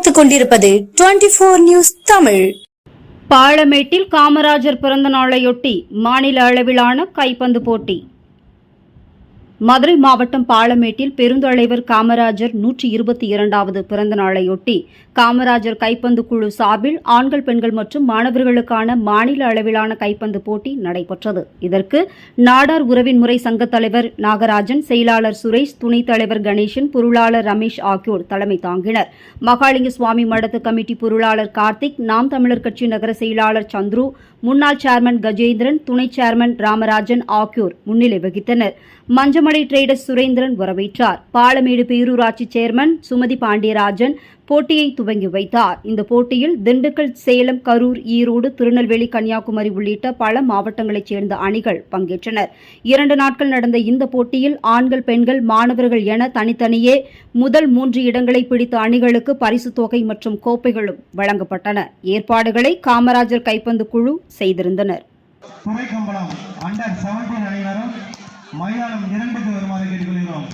பார்த்துக் கொண்டிருப்பது 24 நியூஸ் தமிழ். பாலமேட்டில் காமராஜர் பிறந்த நாளையொட்டி மாநில அளவிலான கைப்பந்து போட்டி. மதுரை மாவட்டம் பாலமேட்டில் பெருந்தலைவர் காமராஜர் 122வது பிறந்த நாளையொட்டி காமராஜர் கைப்பந்து குழு சார்பில் ஆண்கள், பெண்கள் மற்றும் மாணவர்களுக்கான மாநில அளவிலான கைப்பந்து போட்டி நடைபெற்றது. இதற்கு நாடார் உறவின் முறை சங்க தலைவர் நாகராஜன், செயலாளர் சுரேஷ், துணைத் தலைவர் கணேசன், பொருளாளர் ரமேஷ் ஆகியோர் தலைமை தாங்கினர். மகாலிங்க சுவாமி மடத்து கமிட்டி பொருளாளர் கார்த்திக், நாம் தமிழர் கட்சி நகர செயலாளர் சந்துரு, முன்னாள் சேர்மன் கஜேந்திரன், துணை சேர்மன் ராமராஜன் ஆகியோர் முன்னிலை வகித்தனர். மஞ்சமலை டிரேடர்ஸ் சுரேந்திரன் வரவேற்றார். பாலமேடு பேரூராட்சி சேர்மன் சுமதி பாண்டியராஜன் போட்டியை துவங்கி வைத்தார். இந்த போட்டியில் திண்டுக்கல், சேலம், கரூர், ஈரோடு, திருநெல்வேலி, கன்னியாகுமரி உள்ளிட்ட பல மாவட்டங்களைச் சேர்ந்த அணிகள் பங்கேற்றனர். 2 நாட்கள் நடந்த இந்த போட்டியில் ஆண்கள், பெண்கள், மாணவர்கள் என தனித்தனியே முதல் 3 இடங்களை பிடித்த அணிகளுக்கு பரிசுத் தொகை மற்றும் கோப்பைகளும் வழங்கப்பட்டன. ஏற்பாடுகளை காமராஜர் கைப்பந்து குழு செய்திருந்தனர். மயிலாளம் 2க்கு வருமாறு கேட்டுக்கொள்கிறோம்.